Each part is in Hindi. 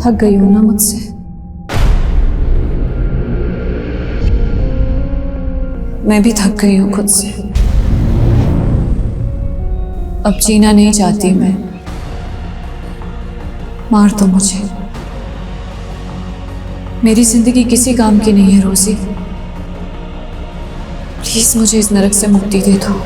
थक गई हो ना मुझसे। मैं भी थक गई हूं खुद से। अब जीना नहीं चाहती मैं। मार दो मुझे। मेरी जिंदगी किसी काम की नहीं है रोजी। प्लीज मुझे इस नरक से मुक्ति दे दो।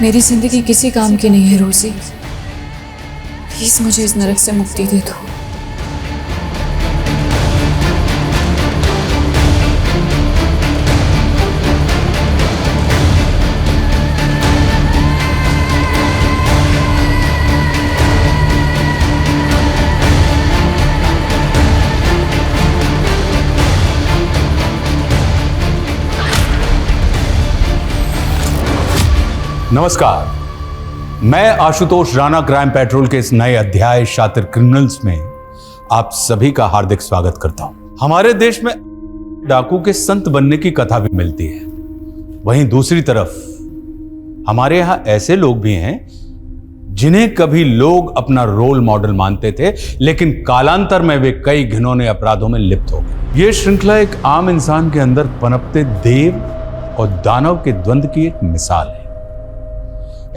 मेरी जिंदगी किसी काम की नहीं है रोजी। प्लीज मुझे इस नरक से मुक्ति दे दो। नमस्कार, मैं आशुतोष राणा क्राइम पेट्रोल के इस नए अध्याय शातिर क्रिमिनल्स में आप सभी का हार्दिक स्वागत करता हूं। हमारे देश में डाकू के संत बनने की कथा भी मिलती है। वहीं दूसरी तरफ हमारे यहां ऐसे लोग भी हैं जिन्हें कभी लोग अपना रोल मॉडल मानते थे, लेकिन कालांतर में वे कई घिनौने अपराधों में लिप्त हो गए। यह श्रृंखला एक आम इंसान के अंदर पनपते देव और दानव के द्वंद्व की एक मिसाल है।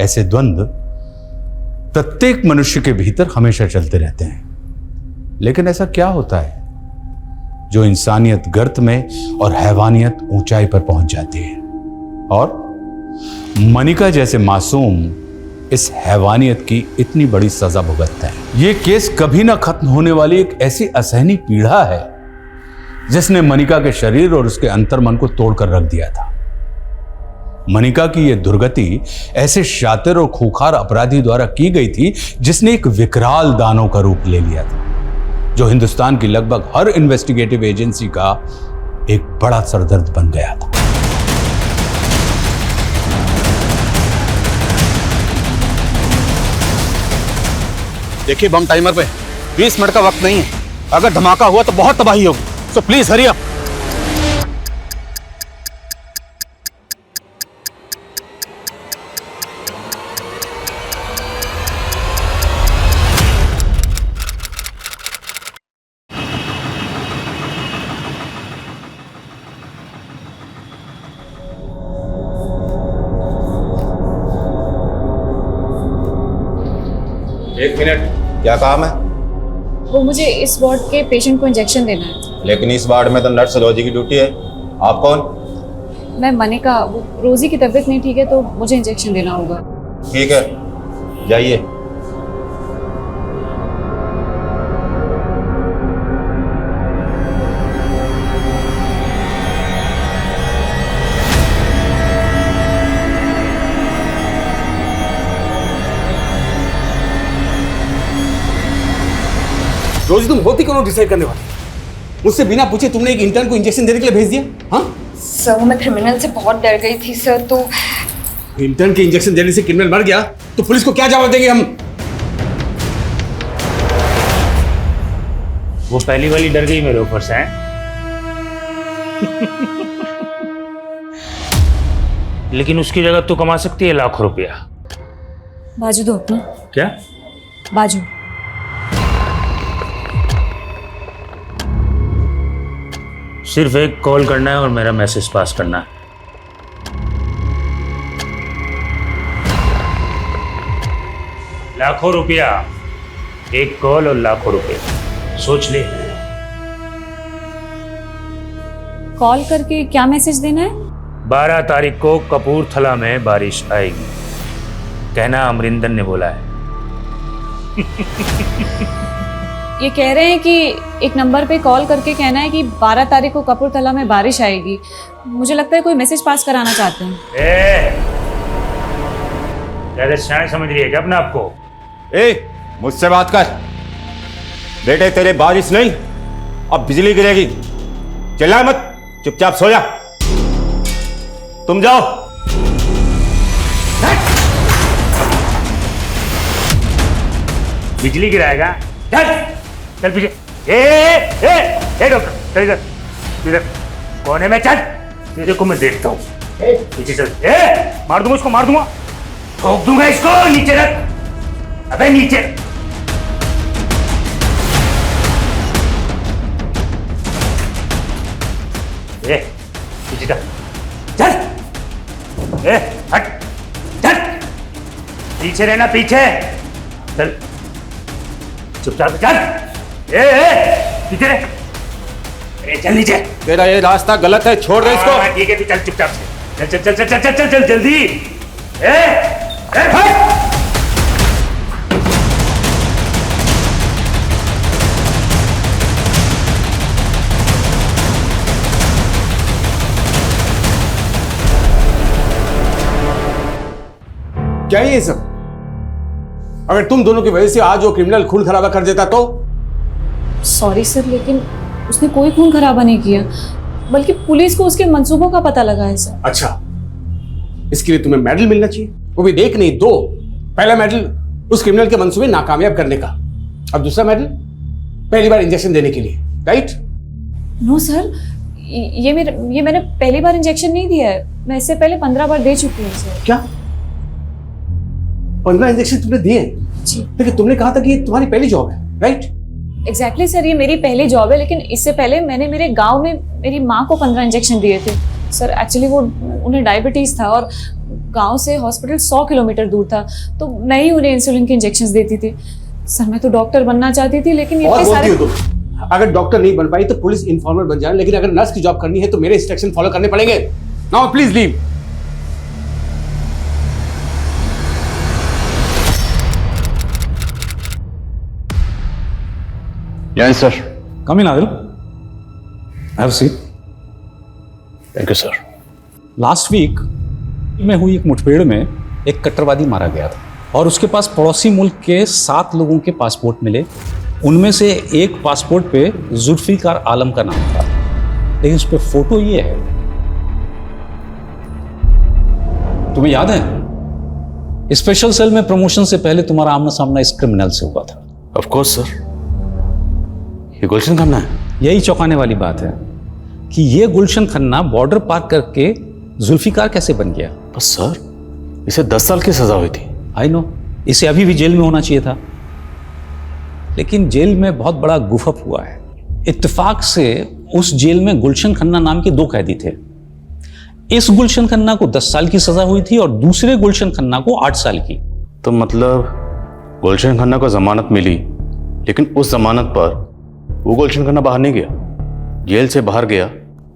ऐसे द्वंद्व प्रत्येक मनुष्य के भीतर हमेशा चलते रहते हैं, लेकिन ऐसा क्या होता है जो इंसानियत गर्त में और हैवानियत ऊंचाई पर पहुंच जाती है, और मनिका जैसे मासूम इस हैवानियत की इतनी बड़ी सजा भुगतते हैं। यह केस कभी ना खत्म होने वाली एक ऐसी असहनीय पीड़ा है जिसने मनिका के शरीर और उसके अंतर्मन को तोड़कर रख दिया था। मनिका की यह दुर्गति ऐसे शातिर और खूंखार अपराधी द्वारा की गई थी जिसने एक विकराल दानव का रूप ले लिया था, जो हिंदुस्तान की लगभग हर इन्वेस्टिगेटिव एजेंसी का एक बड़ा सरदर्द बन गया था। देखिए, बम टाइमर पे 20 मिनट का वक्त नहीं है। अगर धमाका हुआ तो बहुत तबाही होगी, सो प्लीज हरी अप। एक मिनट, क्या काम है? वो मुझे इस वार्ड के पेशेंट को इंजेक्शन देना है। लेकिन इस वार्ड में तो नर्स रोजी की ड्यूटी है। आप कौन? मैं मनिका। वो रोजी की तबीयत नहीं ठीक है तो मुझे इंजेक्शन देना होगा। ठीक है, जाइए। रोजी, तुम होती कौन डिसाइड करने वाली? मुझसे बिना पूछे तुमने एक इंटर्न को इंजेक्शन देने के लिए भेज दिया? हाँ सर, मैं क्रिमिनल से बहुत डर गई थी सर। तो इंटर्न के इंजेक्शन देने से क्रिमिनल मर गया तो पुलिस को क्या जवाब देंगे हम? वो पहली वाली डर गई मेरे ऊपर से। लेकिन उसकी जगह तू कमा सकती है लाखों रुपया। बाजू दो अपना। क्या बाजू? सिर्फ एक कॉल करना है और मेरा मैसेज पास करना है। लाखों रुपया, एक कॉल और लाखों रुपया। सोच ले। कॉल करके क्या मैसेज देना है? 12 तारीख को कपूरथला में बारिश आएगी, कहना अमरिंदर ने बोला है। ये कह रहे हैं कि एक नंबर पे कॉल करके कहना है कि 12 तारीख को कपूरथला में बारिश आएगी। मुझे लगता है कोई मैसेज पास कराना चाहते हैं। ज्यादा शान समझ रही है क्या अपने आप को? ए, मुझसे बात कर। बेटे तेरे बारिश नहीं, अब बिजली गिरेगी। चिल्ला मत, चुपचाप सो जा। तुम जाओ। बिजली गिराएगा? चल चल पीछे। ए डॉक्टर, चल इधर इधर कोने में चल, तेरे को मैं देखता हूँ। पीछे चल। मार दूंगा इसको, मार दूंगा, ठोक दूंगा इसको। नीचे रख, अबे नीचे। पीछे चल, चल। हट, चल, पीछे रहना, पीछे चल, चुपचाप चल। पीछे रह, चल नीचे। तेरा ये रास्ता गलत है, छोड़ दे इसको। ठीक है, चल चुपचाप से, चल चल चल चल चल चल चल जल्दी। क्या ये सब? अगर तुम दोनों की वजह से आज वो क्रिमिनल खून खराबा कर देता तो? सॉरी सर, लेकिन उसने कोई खून खराबा नहीं किया, बल्कि पुलिस को उसके मंसूबों का पता लगा है सर। अच्छा, इसके लिए तुम्हें मेडल मिलना चाहिए, वो भी देख नहीं दो। पहला मेडल उस क्रिमिनल के मंसूबे नाकामयाब करने का, अब दूसरा मेडल पहली बार इंजेक्शन देने के लिए, राइट? नो सर, ये मैंने पहली बार इंजेक्शन नहीं दिया है, मैं इससे पहले 15 बार दे चुकी हूँ सर। क्या 15 इंजेक्शन तुमने दिए? जी। लेकिन तुमने कहा था कि ये तुम्हारी पहली जॉब है, राइट? एग्जैक्टली सर, ये मेरी पहली जॉब है, लेकिन इससे पहले मैंने मेरे गांव में मेरी माँ को 15 इंजेक्शन दिए थे सर। एक्चुअली वो उन्हें डायबिटीज था और गांव से हॉस्पिटल 100 किलोमीटर दूर था, तो मैं ही उन्हें इंसुलिन के इंजेक्शन देती थी सर। मैं तो डॉक्टर बनना चाहती थी, लेकिन ये और सारे... हो तुम। अगर डॉक्टर नहीं बन पाई तो पुलिस इन्फॉर्मर बन जाए, लेकिन अगर नर्स की जॉब करनी है तो मेरे इंस्ट्रक्शन फॉलो करने पड़ेंगे। Now please leave. Yes sir. Come in Adil, have seat. Thank you sir. Last week में हुई एक मुठभेड़ में एक कट्टरवादी मारा गया था और उसके पास पड़ोसी मुल्क के 7 लोगों के पासपोर्ट मिले। उनमें से एक पासपोर्ट पे जुल्फिकार आलम का नाम था, लेकिन उस पर फोटो ये है। तुम्हें याद है, स्पेशल सेल में प्रमोशन से पहले तुम्हारा आमना सामना इस क्रिमिनल से हुआ था। ऑफ कोर्स सर, ये गुलशन खन्ना है। यही चौंकाने वाली बात है कि ये गुलशन खन्ना बॉर्डर पार करके जुल्फिकार कैसे बन गया। बस सर, इसे 10 साल की सजा हुई थी। आई नो, इसे अभी भी जेल में होना चाहिए था, लेकिन जेल में बहुत बड़ा गुफअप हुआ है। इत्तेफाक से उस जेल में गुलशन खन्ना नाम के 2 कैदी थे। इस गुलशन खन्ना को 10 साल की सजा हुई थी और दूसरे गुलशन खन्ना को 8 साल की। तो मतलब गुलशन खन्ना को जमानत मिली, लेकिन उस जमानत पर वो गुलशन खन्ना बाहर नहीं गया, जेल से बाहर गया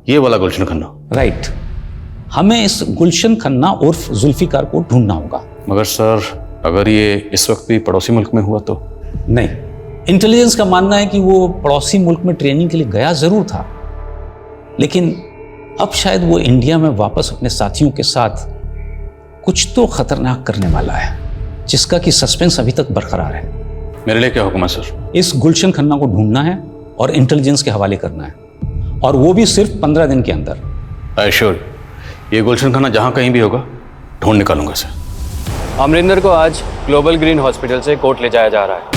ये वाला गुलशन खन्ना। राइट। हमें इस गुलशन खन्ना उर्फ जुल्फिकार को ढूंढना होगा। मगर सर, अगर ये इस वक्त भी पड़ोसी मुल्क में हुआ तो? नहीं, इंटेलिजेंस का मानना है कि वो पड़ोसी मुल्क में ट्रेनिंग के लिए गया जरूर था, लेकिन अब शायद वो इंडिया में वापस अपने साथियों के साथ कुछ तो खतरनाक करने वाला है, जिसका कि सस्पेंस अभी तक बरकरार है। मेरे लिए क्या हुक्म है सर? इस गुलशन खन्ना को ढूंढना है और इंटेलिजेंस के हवाले करना है, और वो भी सिर्फ 15 दिन के अंदर। आई श्योर, ये गुलशन खन्ना जहाँ कहीं भी होगा ढूंढ निकालूंगा सर। अमरिंदर को आज ग्लोबल ग्रीन हॉस्पिटल से कोर्ट ले जाया जा रहा है।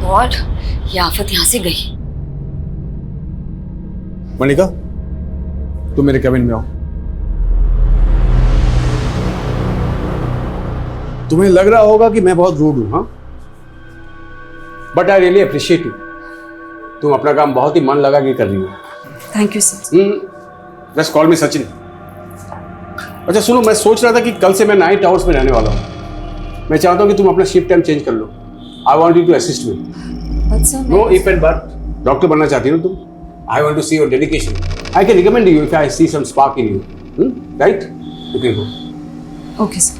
गॉड, ये आफत यहाँ से गई। मनिका, तुम मेरे कैबिन में आओ। तुम्हें लग रहा होगा कि मैं बहुत रूड हूं, हाँ? But I really appreciate you. तुम अपना काम बहुत ही मन लगा के कर रही हो। Thank you sir. Just call मी सचिन। अच्छा सुनो, मैं सोच रहा था कि कल से मैं नाइट आवर्स में रहने वाला हूँ। मैं चाहता हूँ कि तुम अपना शिफ्ट टाइम चेंज कर लो। I want you to assist me. But sir no if and but, doctor बनना चाहती हो तुम? I want to see your dedication. I can recommend you if I see some spark in you, right? You can go. Okay sir.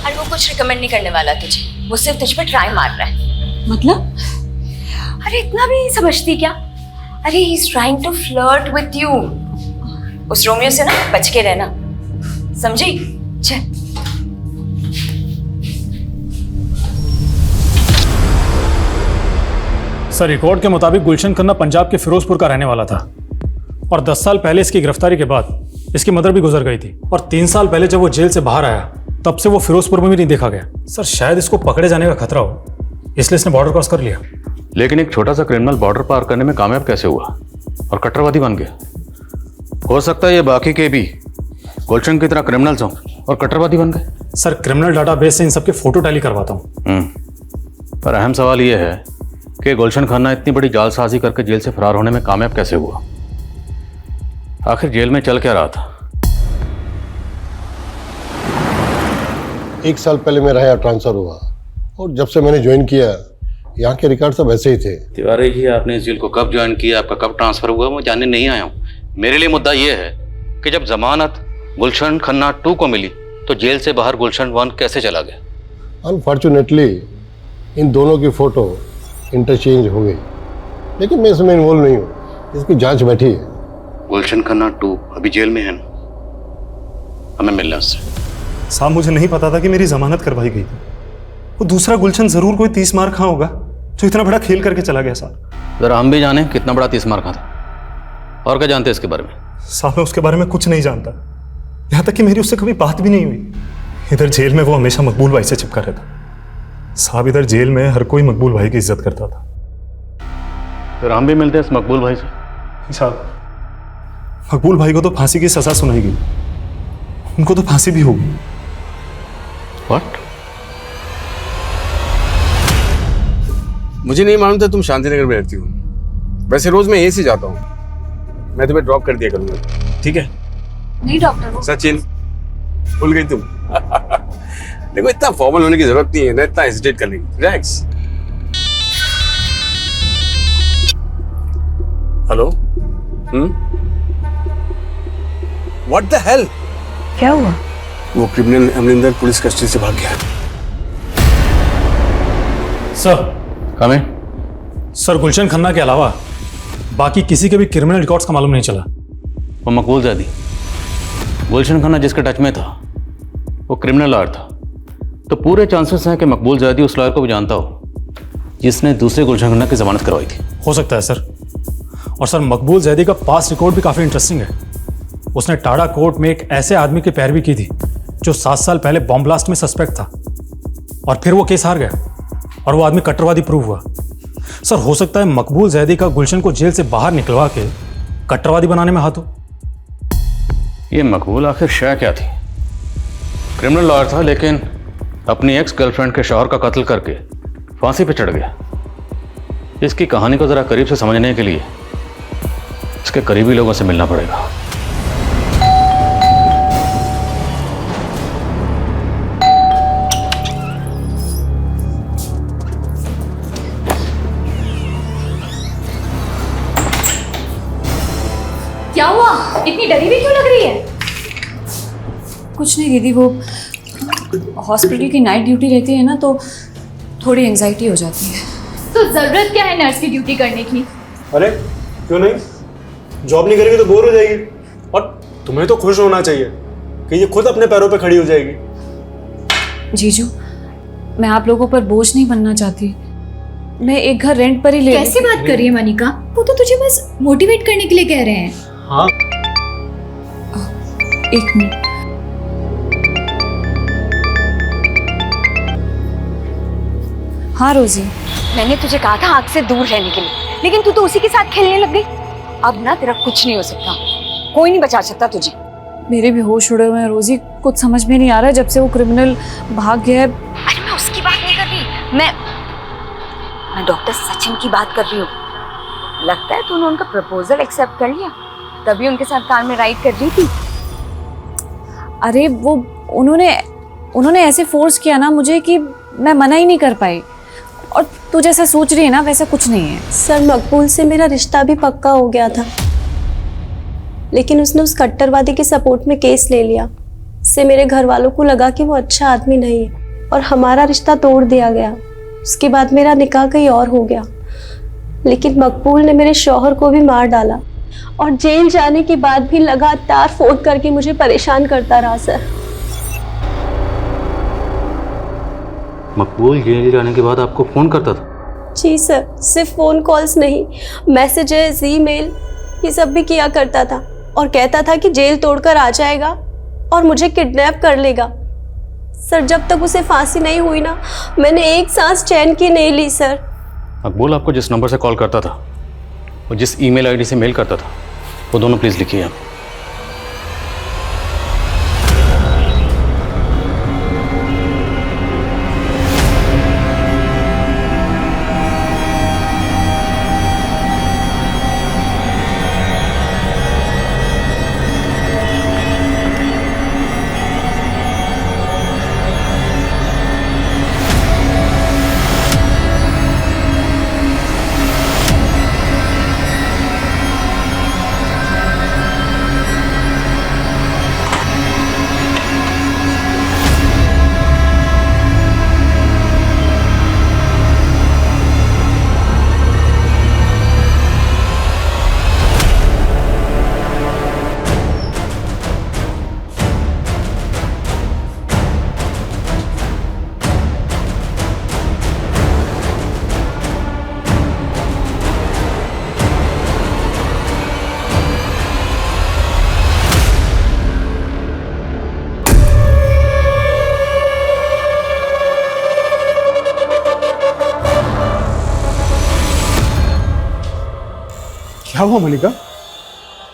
और वो कुछ रिकमेंड नहीं करने वाला तुझे, वो सिर्फ तुझ पर ट्राई मार रहा है। मतलब? अरे इतना भी नहीं समझती क्या? अरे he is trying to flirt with you. उस रोमियो से ना बच के रहना, समझी? चल। सर, रिकॉर्ड के मुताबिक गुलशन खन्ना पंजाब के फिरोजपुर का रहने वाला था और 10 साल पहले इसकी गिरफ्तारी के बाद इसकी मदर भी गुजर गई थी और 3 साल पहले जब वो जेल से बाहर आया तब से वो फिरोजपुर में भी नहीं देखा गया। सर, शायद इसको पकड़े जाने का खतरा हो, इसलिए इसने बॉर्डर क्रॉस कर लिया। लेकिन एक छोटा सा क्रिमिनल बॉर्डर पार करने में कामयाब कैसे हुआ और कट्टरवादी बन गया? हो सकता है ये बाकी के भी गुलशन की तरह क्रिमिनल्स हों और कट्टरवादी बन गए। सर, क्रिमिनल डाटाबेस से इन सबके फोटो टैली करवाता हूँ। पर अहम सवाल ये है कि गुलशन खन्ना इतनी बड़ी जालसाजी करके जेल से फरार होने में कामयाब कैसे हुआ? आखिर जेल में चल क्या रहा था? 1 साल पहले मेरा यहाँ ट्रांसफर हुआ और जब से मैंने ज्वाइन किया यहाँ के रिकॉर्ड सब ऐसे ही थे। तिवारी जी, आपने इस जेल को कब ज्वाइन किया, आपका कब ट्रांसफर हुआ, मैं जानने नहीं आया हूँ। मेरे लिए मुद्दा ये है कि जब जमानत गुलशन खन्ना 2 को मिली तो जेल से बाहर गुलशन 1 कैसे चला गया? अनफॉर्चुनेटली इन दोनों की फ़ोटो इंटरचेंज हो गई, लेकिन मैं इसमें इन्वॉल्व नहीं हूँ। इसकी जांच बैठी है। गुलशन खन्ना 2 अभी जेल में है ना? हमें मिलना उससे। साहब, मुझे नहीं पता था कि मेरी जमानत करवाई गई थी। वो दूसरा गुलशन जरूर कोई 30 मार खा होगा जो इतना बड़ा खेल करके चला गया। साहब जरा हम भी जाने कितना बड़ा 30 मार खा था, और क्या जानते हैं इसके बारे में? साहब, मैं उसके बारे में कुछ नहीं जानता, यहाँ तक कि मेरी उससे कभी बात भी नहीं हुई। इधर जेल में वो हमेशा मकबूल भाई से चिपका रहता। साहब, इधर जेल में हर कोई मकबूल भाई की इज्जत करता था। फिर हम भी मिलते हैं इस मकबूल भाई से। साहब, मकबूल भाई को तो फांसी की सजा सुनाई गई, उनको तो फांसी भी होगी। व्हाट? मुझे नहीं मालूम था तुम शांतिनगर में रहती हो। वैसे रोज मैं यहीं से जाता हूँ। मैं तुम्हें ड्रॉप कर दिया करूँगा, ठीक है? नहीं डॉक्टर, सचिन, भूल गई तुम? देखो, इतना फॉर्मल होने की जरूरत नहीं है ना, इतना हेजिटेट करने की। Relax. Hello? What the hell? क्या हुआ? वो क्रिमिनल अमरिंदर पुलिस कस्टडी से भाग गया। सर, कमें। सर, गुलशन खन्ना के अलावा बाकी किसी के भी क्रिमिनल रिकॉर्ड्स का मालूम नहीं चला। वो मकबूल ज़ैदी, गुलशन खन्ना जिसके टच में था, वो क्रिमिनल लॉयर था, तो पूरे चांसेस हैं कि मकबूल ज़ैदी उस लॉयर को भी जानता हो जिसने दूसरे गुलशन खन्ना की जमानत करवाई थी। हो सकता है सर। और सर, मकबूल ज़ैदी का पास्ट रिकॉर्ड भी काफ़ी इंटरेस्टिंग है। उसने टाडा कोर्ट में एक ऐसे आदमी की पैरवी की थी जो 7 साल पहले बॉम्ब ब्लास्ट में सस्पेक्ट था, और फिर वो केस हार गया और वो आदमी कट्टरवादी प्रूव हुआ। सर, हो सकता है मकबूल ज़ैदी का गुलशन को जेल से बाहर निकलवा के कट्टरवादी बनाने में हाथ हो। ये मकबूल आखिर शय क्या थी? क्रिमिनल लॉयर था, लेकिन अपनी एक्स गर्लफ्रेंड के शौहर का कत्ल करके फांसी पे चढ़ गया। इसकी कहानी को ज़रा करीब से समझने के लिए इसके करीबी लोगों से मिलना पड़ेगा। क्या हुआ? इतनी डरी हुई क्यों लग रही है? कुछ नहीं दीदी, वो हॉस्पिटल की नाइट ड्यूटी रहती है ना, तो थोड़ी एंजाइटी हो जाती है। तो जरूरत क्या है नर्स की ड्यूटी करने की? अरे क्यों नहीं? जॉब नहीं करेगी तो बोर हो जाएगी, और तुम्हें तो खुश होना चाहिए कि ये खुद अपने पैरों पे खड़ी हो जाएगी। जीजू, मैं आप लोगों पर बोझ नहीं बनना चाहती। मैं एक घर रेंट पर ही ले। कैसी बात कर रही है मनिका? वो तो तुझे बस मोटिवेट करने के लिए कह रहे हैं। हाँ, एक मिनट। हाँ रोजी, मैंने तुझे कहा था आग से दूर रहने के लिए, लेकिन तू तो उसी के साथ खेलने लग गई। अब ना तेरा कुछ नहीं हो सकता, कोई नहीं बचा सकता तुझे। मेरे भी होश उड़े हुए हैं रोजी, कुछ समझ में नहीं आ रहा है जब से वो क्रिमिनल भाग गया है। अरे मैं उसकी बात नहीं कर रही, मैं डॉक्टर सचिन की बात कर रही हूँ। लगता है तूने उनका प्रपोजल एक्सेप्ट कर लिया। तभी उनके साथ कार में राइड कर रही थी। अरे वो उन्होंने ऐसे फोर्स किया ना मुझे कि मैं मना ही नहीं कर पाई। और तू जैसा सोच रही है ना वैसा कुछ नहीं है। सर मकबूल से मेरा रिश्ता भी पक्का हो गया था, लेकिन उसने उस कट्टरवादी के सपोर्ट में केस ले लिया। इससे मेरे घर वालों को लगा कि वो अच्छा आदमी नहीं है और हमारा रिश्ता तोड़ दिया गया। उसके बाद मेरा निकाह कहीं और हो गया, लेकिन मकबूल ने मेरे शौहर को भी मार डाला और जेल जाने के बाद भी लगातार फोन करके मुझे परेशान करता रहा। सर मकबूल जेल जाने के बाद आपको फ़ोन करता था? जी सर, सिर्फ फ़ोन कॉल्स नहीं, मैसेजेस, ईमेल, ये सब भी किया करता था और कहता था कि जेल तोड़कर आ जाएगा और मुझे किडनैप कर लेगा। सर जब तक उसे फांसी नहीं हुई ना, मैंने एक सांस चैन की नहीं ली। सर मकबूल आपको जिस नंबर से कॉल करता था और जिस ईमेल आईडी से मेल करता था, वो दोनों प्लीज़ लिखिए आप। क्या हुआ मलिका,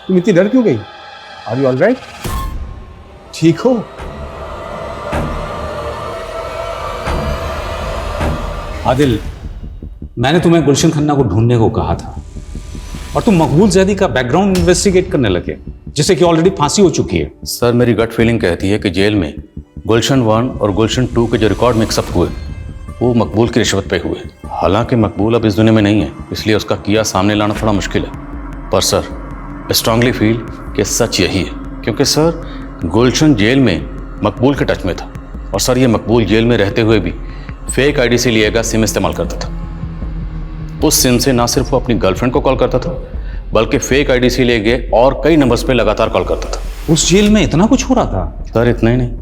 तुम इतनी डर क्यों गई? Are you all right? ठीक हो? आदिल, मैंने तुम्हें गुलशन खन्ना को ढूंढने को कहा था और तुम मकबूल जैदी का बैकग्राउंड इन्वेस्टिगेट करने लगे, जिससे कि ऑलरेडी फांसी हो चुकी है। सर मेरी गट फीलिंग कहती है कि जेल में गुलशन 1 और गुलशन 2 के जो रिकॉर्ड मिक्सअप हुए वो मकबूल की रिश्वत पे हुए। हालांकि मकबूल अब इस दुनिया में नहीं है, इसलिए उसका किया सामने लाना थोड़ा मुश्किल है। पर सर स्ट्रांगली फील कि सच यही है, क्योंकि सर गुलशन जेल में मकबूल के टच में था और सर ये मकबूल जेल में रहते हुए भी फेक आईडी से लिया गया सिम इस्तेमाल करता था। उस सिम से ना सिर्फ वो अपनी गर्लफ्रेंड को कॉल करता था, बल्कि फेक आईडी से लिए गए और कई नंबर्स पे लगातार कॉल करता था। उस जेल में इतना कुछ हो रहा था? सर इतना ही नहीं,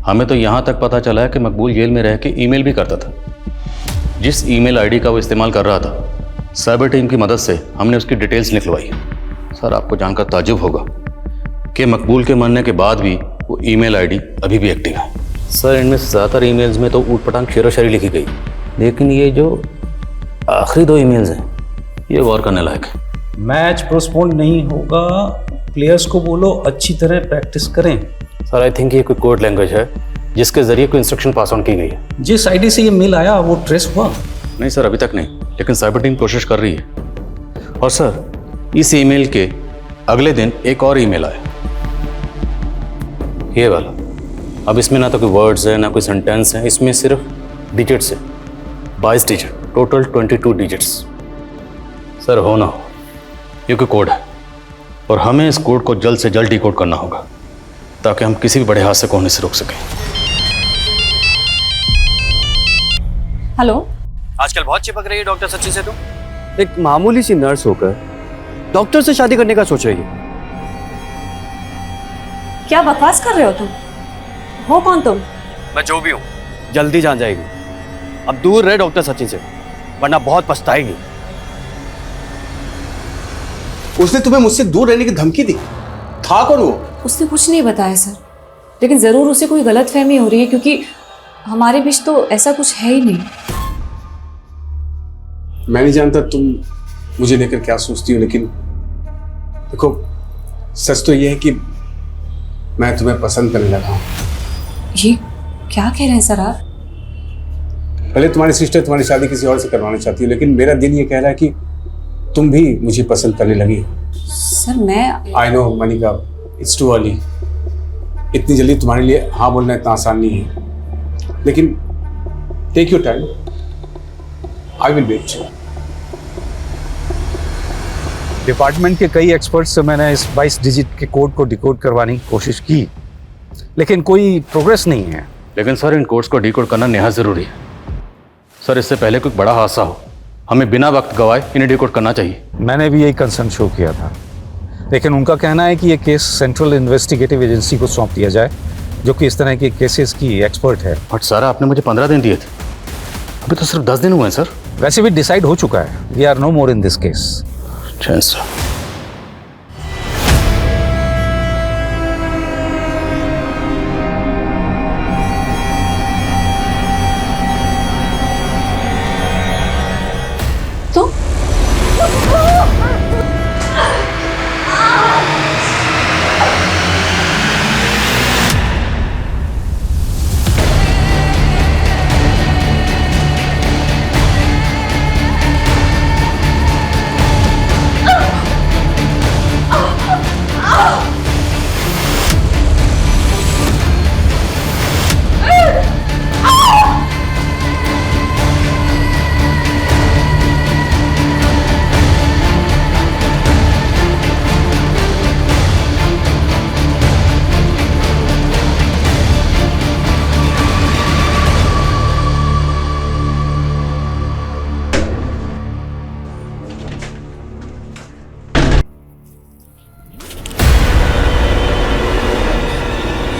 हमें तो यहाँ तक पता चला है कि मकबूल जेल में रह के ईमेल भी करता था। जिस ईमेल आईडी का वो इस्तेमाल कर रहा था, साइबर टीम की मदद से हमने उसकी डिटेल्स निकलवाई। सर आपको जानकर ताज्जुब होगा कि मकबूल के मरने के बाद भी वो ईमेल आईडी अभी भी एक्टिव है। सर इनमें से ज़्यादातर ईमेल्स में तो ऊट पटांग शेरो शायरी लिखी गई, लेकिन ये जो आखिरी 2 ईमेल्स हैं ये गौर करने लायक है। मैच पोस्टपोन नहीं होगा, प्लेयर्स को बोलो अच्छी तरह प्रैक्टिस करें। सर आई थिंक ये कोई कोड लैंग्वेज है जिसके जरिए कोई इंस्ट्रक्शन पास ऑन की गई है। जिस आईडी से ये मेल आया वो ट्रेस हुआ? नहीं सर अभी तक नहीं, लेकिन साइबर टीम कोशिश कर रही है। और सर इस ईमेल के अगले दिन एक और ईमेल आया, ये वाला। अब इसमें ना तो कोई वर्ड्स है ना कोई सेंटेंस है, इसमें सिर्फ डिजिट्स है, 22 डिजिट, टोटल 22 डिजिट्स। सर हो ना हो ये कोई कोड है और हमें इस कोड को जल्द से जल्द डिकोड करना होगा ताकि हम किसी भी बड़े हादसे को होने से रोक सकें। हेलो, आजकल बहुत चिपक रही है डॉक्टर सचिन से। तुम एक मामूली सी नर्स होकर डॉक्टर से शादी करने का सोच रही है। क्या बकवास कर रहे हो तुम? हो कौन तुम? मैं जो भी हूँ जल्दी जान जाएगी। अब दूर रहे डॉक्टर सचिन से, वरना बहुत पछताएगी। उसने तुम्हें मुझसे दूर रहने की धमकी दी? था कौन वो? उसने कुछ नहीं बताया सर, लेकिन जरूर उसे कोई गलतफहमी हो रही है, क्योंकि हमारे बीच तो ऐसा कुछ है ही नहीं। मैं नहीं जानता तुम मुझे लेकर क्या सोचती हो, लेकिन देखो सच तो यह है कि मैं तुम्हें पसंद करने लगा हूं। ये क्या कह रहे हैं सर आप? पहले तुम्हारी सिस्टर तुम्हारी शादी किसी और से करवाना चाहती है, लेकिन मेरा दिल ये कह रहा है कि तुम भी मुझे पसंद करने लगी हो। सर मैं I know Manika, it's too early. इतनी जल्दी तुम्हारे लिए हाँ बोलना इतना आसान नहीं है, लेकिन take your time, I will wait. Department के कई एक्सपर्ट से मैंने इस 22 डिजिट के कोड को डिकोड करवाने की कोशिश की, लेकिन कोई प्रोग्रेस नहीं है। लेकिन सर इन कोड्स को डिकोड करना निहायत ज़रूरी है। सर इससे पहले कोई बड़ा हादसा हो, हमें बिना वक्त गवाए इन्हें डिकोड करना चाहिए। मैंने भी यही कंसर्न शो किया था, लेकिन उनका कहना है कि ये केस सेंट्रल इन्वेस्टिगेटिव एजेंसी को सौंप दिया जाए, जो कि इस तरह के केसेस की एक्सपर्ट है। बट सर आपने मुझे 15 दिन दिए थे, अभी तो सिर्फ 10 दिन हुए हैं सर। वैसे भी डिसाइड हो चुका है, we are no more in this case. Sir तो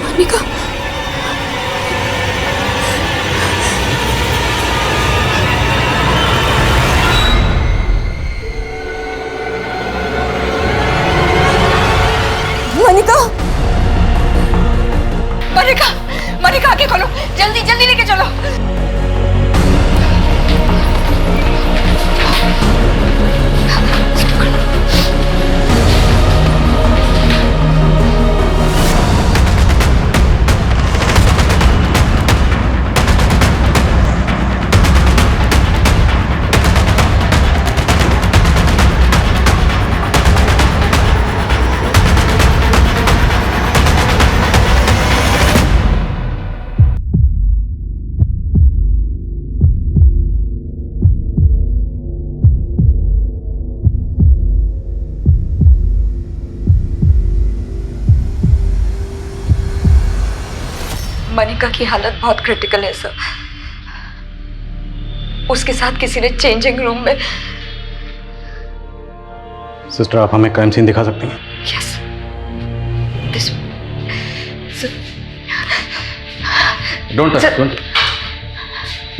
मनिका, मनिका, मनिका, मनिका आके खोलो, जल्दी जल्दी लेके चलो। मनिका की हालत बहुत क्रिटिकल है सर। उसके साथ किसी ने चेंजिंग रूम में। सिस्टर आप हमें क्राइम सीन दिखा सकती हैं? Yes this don't touch, don't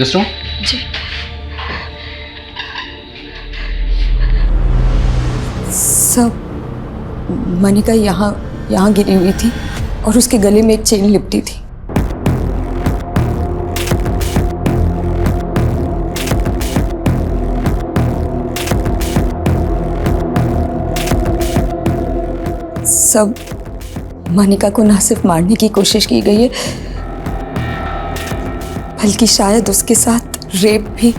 just जी सब मनिका यहाँ गिरी हुई थी और उसके गले में एक चेन लिपटी थी। सब मनिका को ना सिर्फ मारने की कोशिश की गई है, बल्कि शायद उसके साथ रेप भी।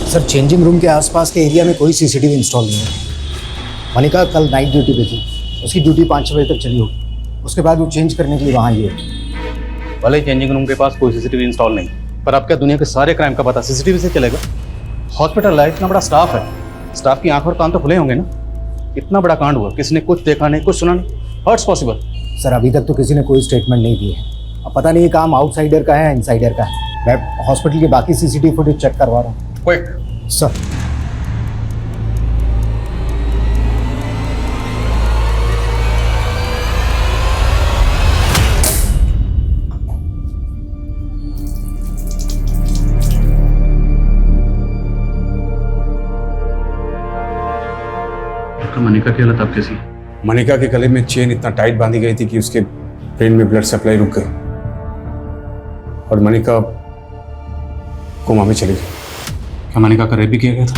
सर चेंजिंग रूम के आसपास के एरिया में कोई सीसीटीवी इंस्टॉल नहीं है। मनिका कल नाइट ड्यूटी पे थी, उसकी ड्यूटी 5 बजे तक चली होगी। उसके बाद वो चेंज करने के लिए वहाँ आई है। भले चेंजिंग रूम के पास कोई सीसीटीवी इंस्टॉल नहीं, पर अब क्या दुनिया के सारे क्राइम का पता सीसीटीवी से चलेगा? हॉस्पिटल है, इतना बड़ा स्टाफ है, स्टाफ की आंख और कान तो खुले होंगे ना। इतना बड़ा कांड हुआ, किसी ने कुछ देखा नहीं, कुछ सुना नहीं। How it's possible? सर अभी तक तो किसी ने कोई स्टेटमेंट नहीं दी है। अब पता नहीं ये काम आउटसाइडर का है इनसाइडर का है। मैं हॉस्पिटल के बाकी सीसीटीवी फुटेज चेक करवा रहा हूँ। Quick sir. मनिका की हालत अब कैसी? मनिका के गले में चेन इतना टाइट बांधी गई थी कि उसके ब्रेन में ब्लड सप्लाई रुक गई और मनिका कोमा में चली गई। क्या मनिका का रेप भी किया गया था?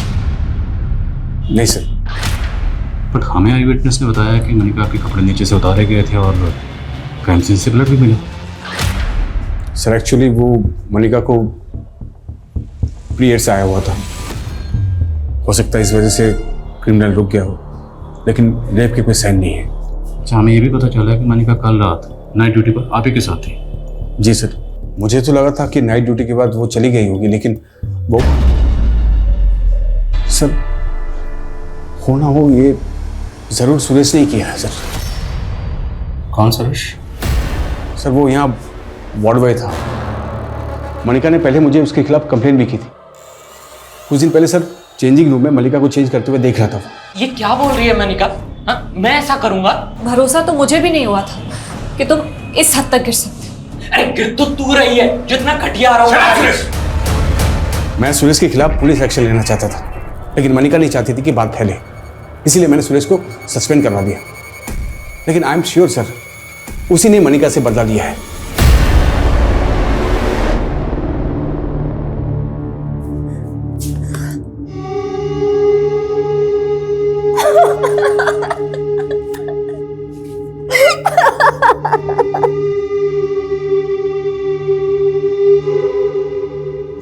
नहीं सर। बट हमें आई विटनेस ने बताया कि मनिका के कपड़े नीचे से उतारे गए थे और क्राइम सीन से ब्लड भी मिला। सर एक्चुअली वो मनिका को पीरियड्स आया हुआ था हो सकता है इस वजह से क्रिमिनल रुक गया हो, लेकिन रेप के कोई साइन नहीं है। अच्छा, हमें ये भी पता चला है कि मनिका कल रात नाइट ड्यूटी पर आप ही के साथ थी। जी सर, मुझे तो लगा था कि नाइट ड्यूटी के बाद वो चली गई होगी, लेकिन वो सर होना हो ये जरूर सुरेश ने ही किया है सर। कौन सुरेश? सर वो यहाँ वार्ड बॉय था। मनिका ने पहले मुझे उसके खिलाफ कंप्लेंट भी की थी। कुछ दिन पहले सर चेंजिंग रूम में मलिका को चेंज करते हुए देख रहा था। ये क्या बोल रही है मनिका? हाँ, मैं ऐसा करूंगा? भरोसा तो मुझे भी नहीं हुआ था कि तुम इस हद तक गिर सकते। अरे गिर तो तू रही है जो इतना घटिया रहा हूँ। मैं सुरेश के खिलाफ पुलिस एक्शन लेना चाहता था, लेकिन मनिका नहीं चाहती थी कि बात फैले, इसीलिए मैंने सुरेश को सस्पेंड करवा दिया। लेकिन आई एम श्योर सर उसी ने मनिका से बदला लिया है।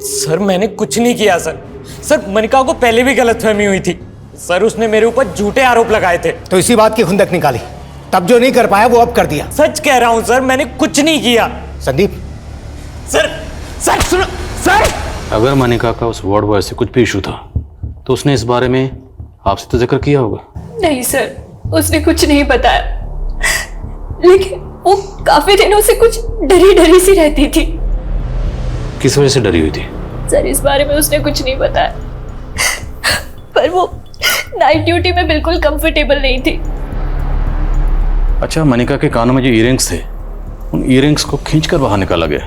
सर मैंने कुछ नहीं किया सर। सर मनिका को पहले भी गलतफहमी हुई थी सर, उसने मेरे ऊपर झूठे आरोप लगाए थे। तो इसी बात की खुंदक निकाली, तब जो नहीं कर पाया वो अब कर दिया। सच कह रहा हूं सर, मैंने कुछ नहीं किया। संदीप सर, सर सुनो सर। अगर मनिका का उस वार्ड बॉय से कुछ भी इशू था तो उसने इस बारे में आपसे तो जिक्र किया होगा। नहीं सर, उसने कुछ नहीं बताया, लेकिन वो काफी दिनों से कुछ डरी डरी सी रहती थी। किस वजह से डरी हुई थी? सर इस बारे में उसने कुछ नहीं बताया, पर वो नाइट ड्यूटी में बिल्कुल कंफर्टेबल नहीं थी। अच्छा, मनिका के कानों में जो ईयरिंग्स थे उन ईयरिंग्स को खींचकर बाहर निकाला गया।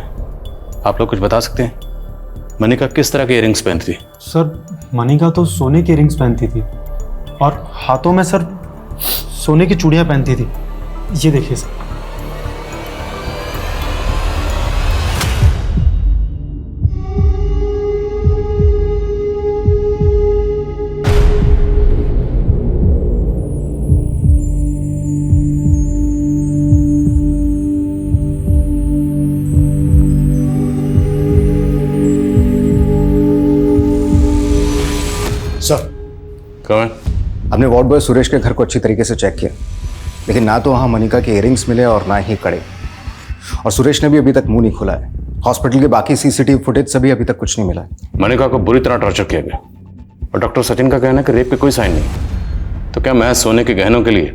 आप लोग कुछ बता सकते हैं मनिका किस तरह के ईयरिंग्स पहनती थी? सर मनिका तो सोने के ईयरिंग्स पहनती थी और हाथों में सर सोने की चूड़ियां पहनती थी। ये देखिए सर। हमने वार्ड बॉय सुरेश के घर को अच्छी तरीके से चेक किया, लेकिन ना तो वहाँ मनिका के इयरिंग्स मिले और ना ही कड़े। और सुरेश ने भी अभी तक मुंह नहीं खोला है। हॉस्पिटल के बाकी सीसीटीवी फुटेज से भी अभी तक कुछ नहीं मिला है। मनिका को बुरी तरह टॉर्चर किया गया और डॉक्टर सचिन का कहना है कि रेप के कोई साइन नहीं। तो क्या महज सोने के गहनों के लिए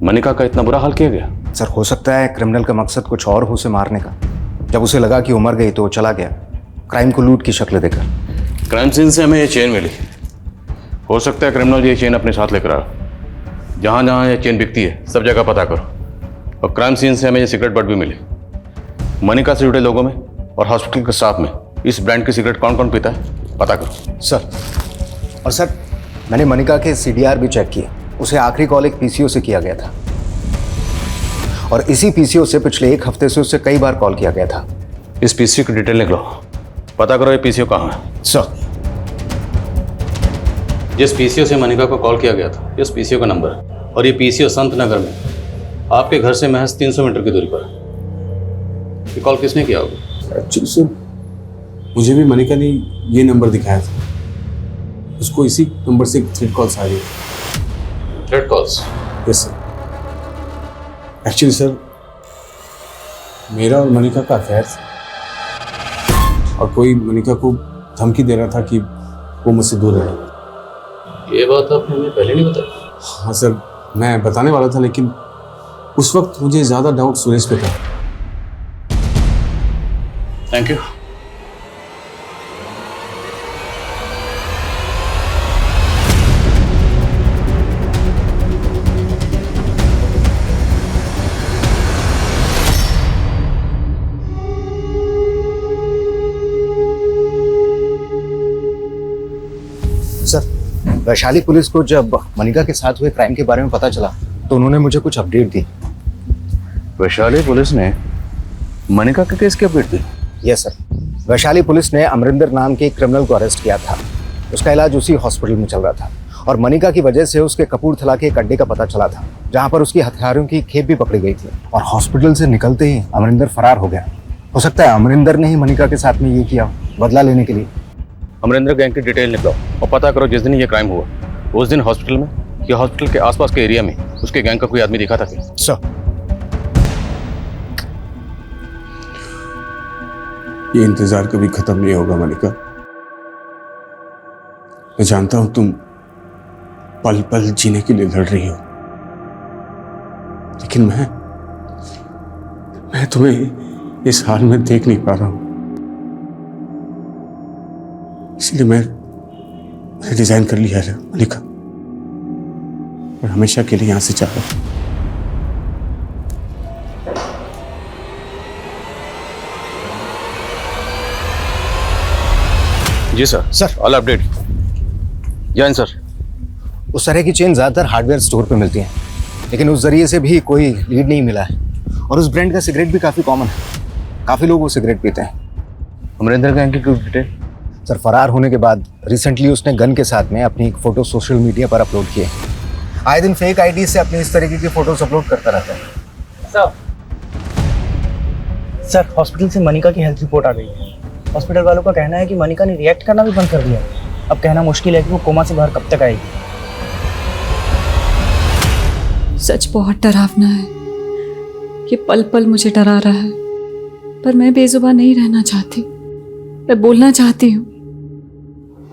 मनिका का इतना बुरा हाल किया गया? सर हो सकता है क्रिमिनल का मकसद कुछ और हो उसे मारने का। जब उसे लगा कि वो मर गई तो वो चला गया, क्राइम को लूट की शक्ल देकर। क्राइम सीन से हमें ये चेन मिली, हो सकता है क्रिमिनल ये चेन अपने साथ लेकर आया। जहाँ जहाँ ये चेन बिकती है सब जगह पता करो। और क्राइम सीन से हमें ये सिगरेट बट भी मिली। मनिका से जुड़े लोगों में और हॉस्पिटल के स्टाफ में इस ब्रांड की सिगरेट कौन कौन पीता है पता करो। सर और सर मैंने मनिका के CDR भी चेक किए। उसे आखिरी कॉल एक PCO से किया गया था और इसी PCO से पिछले 1 हफ्ते से उसे कई बार कॉल किया गया था। इस PCO की डिटेल निकलो, पता करो ये PCO कहाँ है। सर जिस PCO से मनिका को कॉल किया गया था इस PCO का नंबर है और ये PCO संत नगर में आपके घर से महज 300 मीटर की दूरी पर है। ये कॉल किसने किया होगा? एक्चुअली सर मुझे भी मनिका ने ये नंबर दिखाया था। उसको इसी नंबर से थ्रेट कॉल्स आ रही है। Threat calls? Yes sir. Actually sir मेरा और मनिका का अफेयर था और कोई मनिका को धमकी दे रहा था कि वो मुझसे दूर रहे। ये बात आपने हमें पहले नहीं बताई? हाँ सर, मैं बताने वाला था, लेकिन उस वक्त मुझे ज़्यादा डाउट सुरेश पे था। Thank you. Sir Vaishali police को जब मनिका के साथ हुए क्राइम के बारे में पता चला तो उन्होंने मुझे कुछ अपडेट दी। वैशाली पुलिस ने मनिका के केस की अपडेट दी? यस सर, वैशाली पुलिस ने अमरिंदर नाम के क्रिमिनल को अरेस्ट किया था। उसका इलाज उसी हॉस्पिटल में चल रहा था और मनिका की वजह से उसके कपूरथला के एक अड्डे का पता चला था जहाँ पर उसकी हथियारों की खेप भी पकड़ी गई थी। और हॉस्पिटल से निकलते ही अमरिंदर फरार हो गया। हो सकता है अमरिंदर ने ही मनिका के साथ में ये किया बदला लेने के लिए। अमरिंदर गैंग की डिटेल निकलाओ और पता करो जिस दिन ये क्राइम हुआ उस दिन हॉस्पिटल में या हॉस्पिटल के आसपास के एरिया में उसके गैंग का कोई आदमी दिखा था क्या? सर, ये इंतजार कभी खत्म नहीं होगा मनिका। मैं जानता हूं तुम पल पल जीने के लिए लड़ रही हो, लेकिन मैं तुम्हें इस हाल में देख नहीं पा रहा हूं, इसलिए मैंने डिजाइन कर लिया है मनिका, और हमेशा के लिए यहां से जा रहा हूं। जी sir. Sir, all update. Jain sir, उस तरह की चेन ज्यादातर हार्डवेयर स्टोर पे मिलती हैं, लेकिन उस जरिए से भी कोई लीड नहीं मिला है। और उस ब्रांड का सिगरेट भी काफी कॉमन है, काफी लोग वो सिगरेट पीते हैं। अमरिंदर गैंग की कोई डिटेल? सर, फरार होने के बाद रिसेंटली उसने गन के साथ में अपनी एक फोटो सोशल मीडिया पर अपलोड की है। आए दिन फेक आईडी से अपनी इस तरीके की फोटोज अपलोड करता रहता है। सर, हॉस्पिटल से मनिका की हेल्थ रिपोर्ट आ गई है। हॉस्पिटल वालों का कहना है कि मनिका ने रिएक्ट करना भी बंद कर दिया। अब कहना मुश्किल है कि वो कोमा से बाहर कब तक आएगी। सच बहुत डरावना है, ये पल पल मुझे डरा रहा है, पर मैं बेजुबान नहीं रहना चाहती। मैं बोलना चाहती हूँ,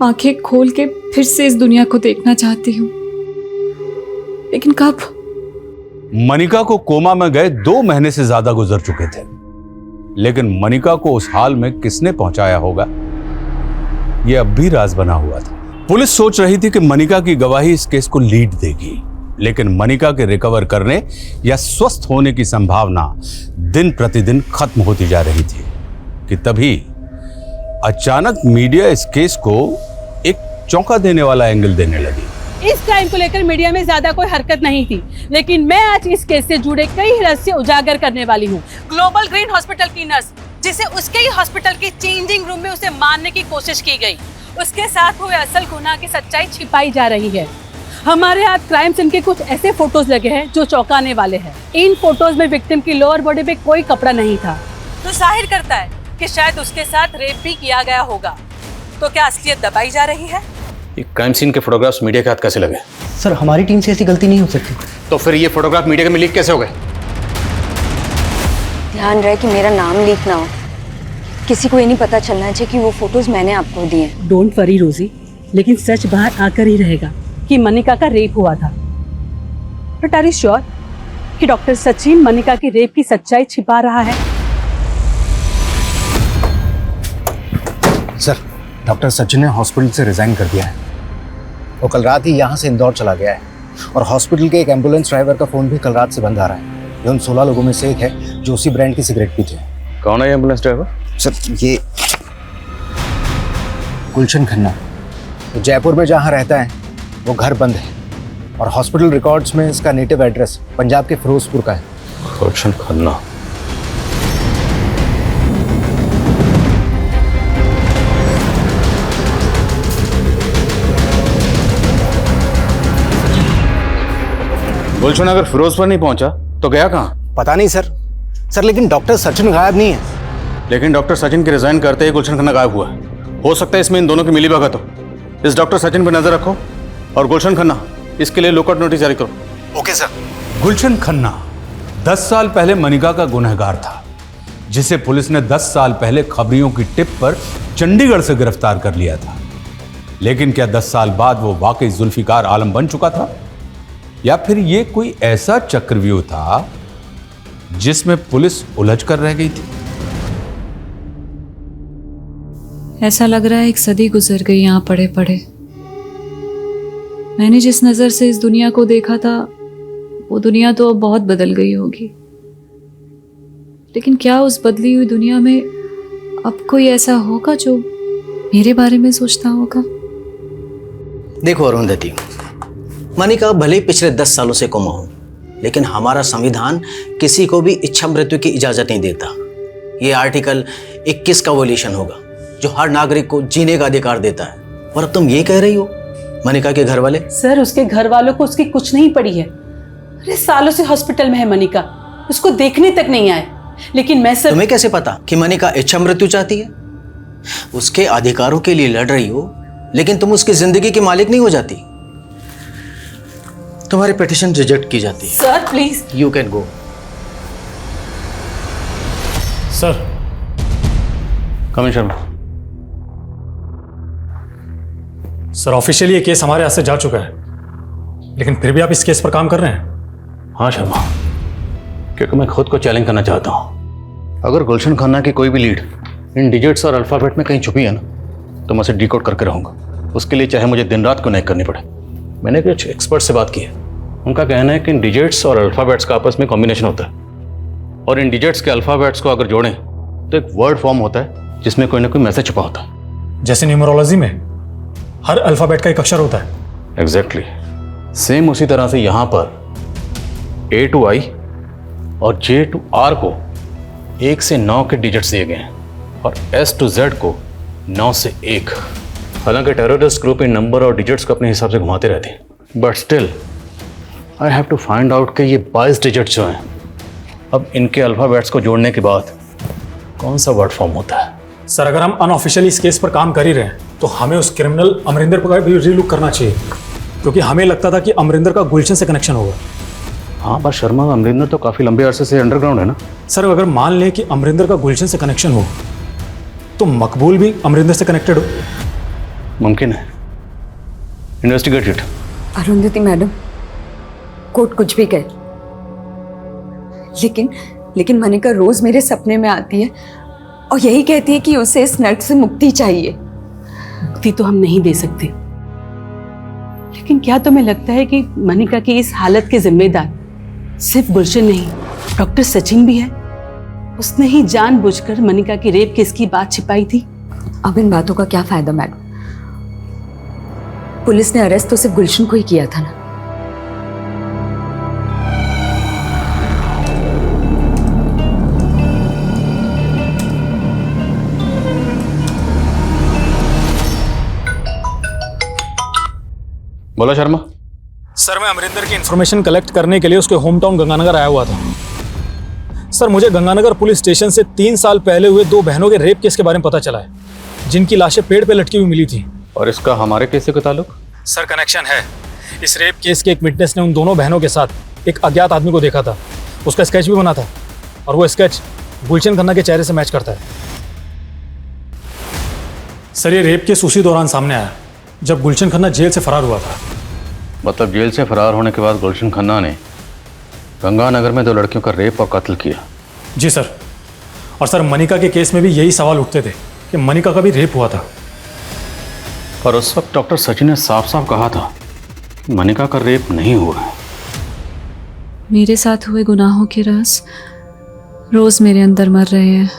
आंखें खोल के फिर से इस दुनिया को देखना चाहती हूँ, लेकिन कब? मनिका को कोमा में गए 2 महीने से ज्यादा गुजर चुके थे, लेकिन मनिका को उस हाल में किसने पहुंचाया होगा, यह अब भी राज बना हुआ था। पुलिस सोच रही थी कि मनिका की गवाही इस केस को लीड देगी, लेकिन मनिका के रिकवर करने या स्वस्थ होने की संभावना दिन प्रतिदिन खत्म होती जा रही थी कि तभी अचानक मीडिया इस केस को एक चौंका देने वाला एंगल देने लगी। इस क्राइम को लेकर मीडिया में ज्यादा कोई हरकत नहीं थी, लेकिन मैं आज इस केस से जुड़े कई रहस्य उजागर करने वाली हूँ। ग्लोबल ग्रीन हॉस्पिटल की नर्स, जिसे उसके ही हॉस्पिटल के चेंजिंग रूम में उसे मारने की कोशिश की गई, उसके साथ हुए असल गुनाह की सच्चाई छिपाई जा रही है। हमारे हाथ क्राइम सीन के कुछ ऐसे फोटोज लगे हैं जो चौंकाने वाले हैं। इन फोटोज में विक्टिम की लोअर बॉडी पे कोई कपड़ा नहीं था, तो जाहिर करता है कि शायद उसके साथ रेप भी किया गया होगा। तो क्या असलियत दबाई जा रही है? ये क्राइम सीन के फोटोग्राफ्स मीडिया के हाथ कैसे लगे? सर, हमारी टीम से ऐसी गलती नहीं हो सकती। तो फिर ये फोटोग्राफ मीडिया में लीक कैसे हो गए? ध्यान रहे कि मेरा नाम लीक ना हो, किसी को ये नहीं पता चलना चाहिए कि वो फोटोज मैंने आपको दिए। डोंट वरी रोजी, लेकिन सच बाहर आकर ही रहेगा कि मनिका का रेप हुआ था। बट आर यू श्योर कि डॉक्टर सचिन मनिका की रेप की सच्चाई छिपा रहा है? सर, डॉक्टर सचिन ने हॉस्पिटल से रिजाइन कर दिया है। वो कल रात ही यहाँ से इंदौर चला गया है, और हॉस्पिटल के एक एम्बुलेंस ड्राइवर का फोन भी कल रात से बंद आ रहा है। ये उन 16 लोगों में से एक है जो उसी ब्रांड की सिगरेट पीते हैं। कौन है एम्बुलेंस ड्राइवर? सर, ये गुलशन खन्ना। तो जयपुर में जहाँ रहता है वो घर बंद है, और हॉस्पिटल रिकॉर्ड्स में इसका नेटिव एड्रेस पंजाब के फिरोजपुर का है। गुलशन खन्ना। गुलशन अगर फिरोजपुर नहीं पहुंचा तो गया कहाँ? पता नहीं सर। लेकिन डॉक्टर सचिन गायब नहीं है। लेकिन डॉक्टर सचिन के रिजाइन करते ही गुलशन खन्ना गायब हुआ है। हो सकता है इसमें इन दोनों की मिलीभगत हो। इस डॉक्टर सचिन पर नजर रखो और गुलशन खन्ना, इसके लिए लुकआउट नोटिस जारी करो। Okay sir. गुलशन खन्ना 10 साल पहले मनिका का गुनहगार था, जिसे पुलिस ने 10 साल पहले खबरियों की टिप पर चंडीगढ़ से गिरफ्तार कर लिया था। लेकिन क्या 10 साल बाद वो वाकई जुल्फिकार आलम बन चुका था, या फिर ये कोई ऐसा चक्रव्यूह था जिसमें पुलिस उलझ कर रह गई थी? ऐसा लग रहा है एक सदी गुजर गई यहाँ पड़े पड़े। मैंने जिस नजर से इस दुनिया को देखा था, वो दुनिया तो अब बहुत बदल गई होगी। लेकिन क्या उस बदली हुई दुनिया में अब कोई ऐसा होगा जो मेरे बारे में सोचता होगा? देखो अरुंधति, मनिका भले ही पिछले 10 सालों से कोमा हो, लेकिन हमारा संविधान किसी को भी इच्छा मृत्यु की इजाजत नहीं देता। ये आर्टिकल 21 का वोल्यूशन होगा जो हर नागरिक को जीने का अधिकार देता है। और अब तुम ये कह रही हो मनिका के घर वाले? सर, उसके घर वालों को उसकी कुछ नहीं पड़ी है। अरे सालों से हॉस्पिटल में है मनिका, उसको देखने तक नहीं आए। लेकिन मैं सर, तुम्हें कैसे पता कि मनिका इच्छा मृत्यु चाहती है? उसके अधिकारों के लिए लड़ रही हो, लेकिन तुम उसकी जिंदगी की मालिक नहीं हो जाती। तुम्हारी पिटीशन रिजेक्ट की जाती है। Sir please. You can go. Sir. Commissioner Sharma. Sir officially ये केस हमारे हाथ से जा चुका है, लेकिन फिर भी आप इस केस पर काम कर रहे हैं? हाँ शर्मा, क्योंकि मैं खुद को चैलेंज करना चाहता हूँ। अगर गुलशन खन्ना की कोई भी लीड इन डिजिट्स और अल्फाबेट में कहीं छुपी है ना, तो मैं उसे डिकोड करके रहूँगा। उसके लिए चाहे मुझे दिन रात क्यों नहीं करनी पड़े। मैंने कुछ एक्सपर्ट से बात की है, उनका कहना है कि इन डिजिट्स और अल्फाबेट्स का आपस में कॉम्बिनेशन होता है, और इन डिजिट्स के अल्फाबेट्स को अगर जोड़ें तो एक वर्ड फॉर्म होता है जिसमें कोई ना कोई मैसेज छुपा होता है। जैसे न्यूमरोलॉजी में हर अल्फाबेट का एक अक्षर होता है। एग्जैक्टली सेम उसी तरह से यहाँ पर A to I और J to R को 1 से 9 के डिजिट्स दिए गए हैं, और S to Z को 9 से 1। हालांकि टेररिस्ट ग्रुप इन नंबर और डिजिट्स को अपने हिसाब से घुमाते रहते हैं, but still I have to find out कि ये 22 डिजिट्स जो हैं, अब इनके अल्फाबेट्स को जोड़ने के बाद कौन सा वर्ड फॉर्म होता है। सर अगर हम अनऑफिशियली इस केस पर काम कर ही रहे हैं, तो हमें उस क्रिमिनल अमरिंदर पर भी रीलुक करना चाहिए, क्योंकि हमें लगता था कि अमरिंदर का गुलशन से कनेक्शन होगा। हाँ पर शर्मा, अमरिंदर तो काफ़ी लंबे अरसे से अंडरग्राउंड है ना। सर अगर मान लें कि अमरिंदर का गुलशन से कनेक्शन हो, तो मकबूल भी अमरिंदर से कनेक्टेड हो। मुमकिन है। Investigate it. Arundhati madam, court कुछ भी कहे, लेकिन मनिका रोज मेरे सपने में आती है और यही कहती है कि उसे इस नर्क से मुक्ति चाहिए। मुक्ति तो हम नहीं दे सकते, लेकिन क्या तुम्हें लगता है कि मनिका की इस हालत के जिम्मेदार सिर्फ गुलशन नहीं, डॉक्टर सचिन भी है? उसने ही जानबूझकर मनिका की रेप केस की बात छिपाई थी। अब इन बातों का क्या फायदा मैडम? पुलिस ने अरेस्ट तो सिर्फ गुलशन को ही किया था ना। बोला शर्मा। सर मैं अमरिंदर की इंफॉर्मेशन कलेक्ट करने के लिए उसके होम टाउन गंगानगर आया हुआ था। सर मुझे गंगानगर पुलिस स्टेशन से 3 साल पहले हुए 2 बहनों के रेप केस के बारे में पता चला है, जिनकी लाशें पेड़ पे लटकी हुई मिली थी। और इसका हमारे केस से कोई ताल्लुक? सर कनेक्शन है। इस रेप केस के एक विटनेस ने उन दोनों बहनों के साथ एक अज्ञात आदमी को देखा था। उसका स्केच भी बना था, और वो स्केच गुलशन खन्ना के चेहरे से मैच करता है। सर ये रेप केस उसी दौरान सामने आया जब गुलशन खन्ना जेल से फरार हुआ था। मतलब जेल से फरार होने के बाद गुलशन खन्ना ने गंगानगर में 2 लड़कियों का रेप और कत्ल किया? जी सर। और सर मनिका के केस में भी यही सवाल उठते थे कि मनिका का भी रेप हुआ था। और उस वक्त डॉक्टर सचिन ने साफ साफ कहा था कि मनिका का रेप नहीं हुआ है। मेरे साथ हुए गुनाहों के राज रोज मेरे अंदर मर रहे हैं,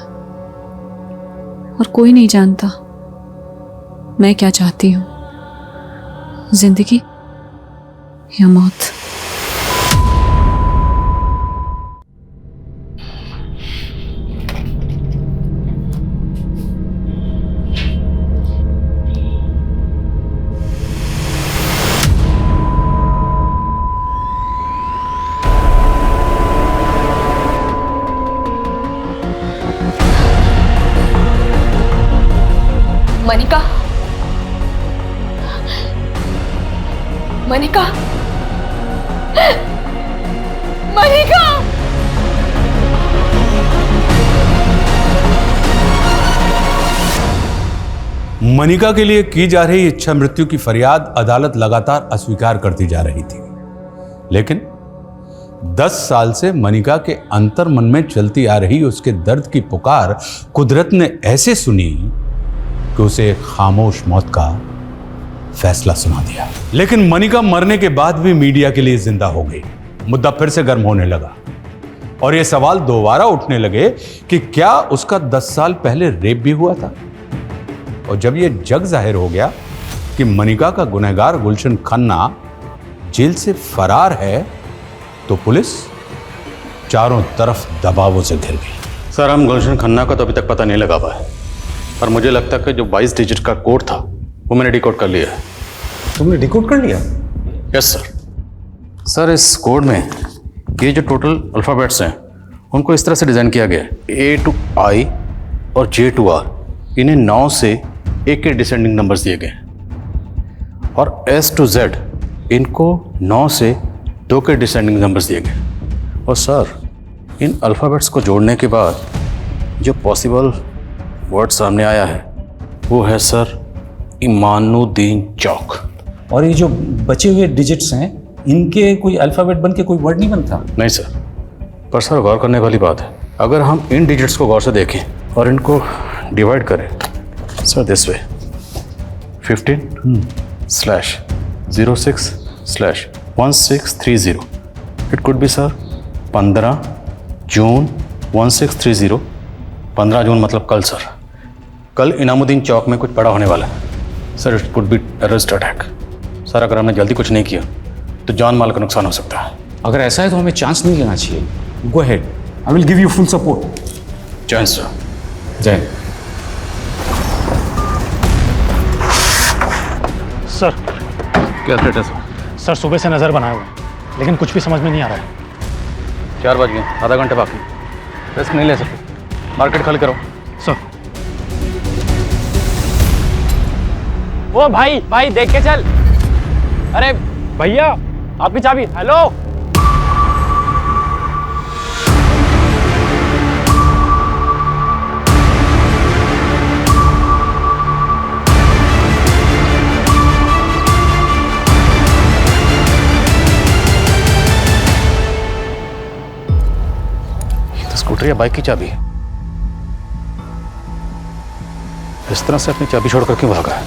और कोई नहीं जानता मैं क्या चाहती हूँ, जिंदगी या मौत। मनिका, मनिका, मनिका! मनिका के लिए की जा रही इच्छा मृत्यु की फरियाद अदालत लगातार अस्वीकार करती जा रही थी, लेकिन 10 साल से मनिका के अंतर मन में चलती आ रही उसके दर्द की पुकार कुदरत ने ऐसे सुनी कि उसे एक खामोश मौत का फैसला सुना दिया। लेकिन मनिका मरने के बाद भी मीडिया के लिए जिंदा हो गई। मुद्दा फिर से गर्म होने लगा और यह सवाल दोबारा उठने लगे कि क्या उसका 10 साल पहले रेप भी हुआ था। और जब यह जग जाहिर हो गया कि मनिका का गुनहगार गुलशन खन्ना जेल से फरार है, तो पुलिस चारों तरफ दबावों से घिर गई। सर हम गुलशन खन्ना का तो अभी तक पता नहीं लगा पाए, पर मुझे लगता है कि जो 22 डिजिट का कोड था वो मैंने डिकोड कर लिया है। तुमने डिकोड कर लिया? Yes sir. सर इस कोड में ये जो टोटल अल्फ़ाबेट्स हैं उनको इस तरह से डिज़ाइन किया गया है, A to I और J to R, इन्हें 9 से 1 के डिसेंडिंग नंबर्स दिए गए और S to Z इनको 9 से 2 के डिसेंडिंग नंबर्स दिए गए। और सर, इन अल्फ़ाबेट्स को जोड़ने के बाद जो पॉसिबल वर्ड सामने आया है वो है सर इमानुद्दीन चौक। और ये जो बचे हुए डिजिट्स हैं, इनके कोई अल्फ़ाबेट बन के कोई वर्ड नहीं बनता? नहीं सर, पर सर गौर करने वाली बात है, अगर हम इन डिजिट्स को गौर से देखें और इनको डिवाइड करें sir this way 15/06/1630, it could be sir 15 जून 1630। 15 जून मतलब कल सर। कल इनामुद्दीन चौक में कुछ बड़ा होने वाला है sir. It could be terrorist attack sir. अगर हमने जल्दी कुछ नहीं किया तो जान माल का नुकसान हो सकता है। अगर ऐसा है तो हमें चांस नहीं लेना चाहिए। Go ahead, I will give you full support. जय सर। जय। सर क्या थ्रेट है सर? सर सुबह से नज़र बनाए हुए हैं, लेकिन कुछ भी समझ में नहीं आ रहा है। 4 बज गए, आधा घंटे बाकी, रिस्क नहीं ले सकते। मार्केट खाली करो सर। वो भाई देख के चल। अरे भैया आपकी चाबी। हेलो स्कूटर या बाइक की चाबी है। इस तरह से अपनी चाबी छोड़कर क्यों भागा है?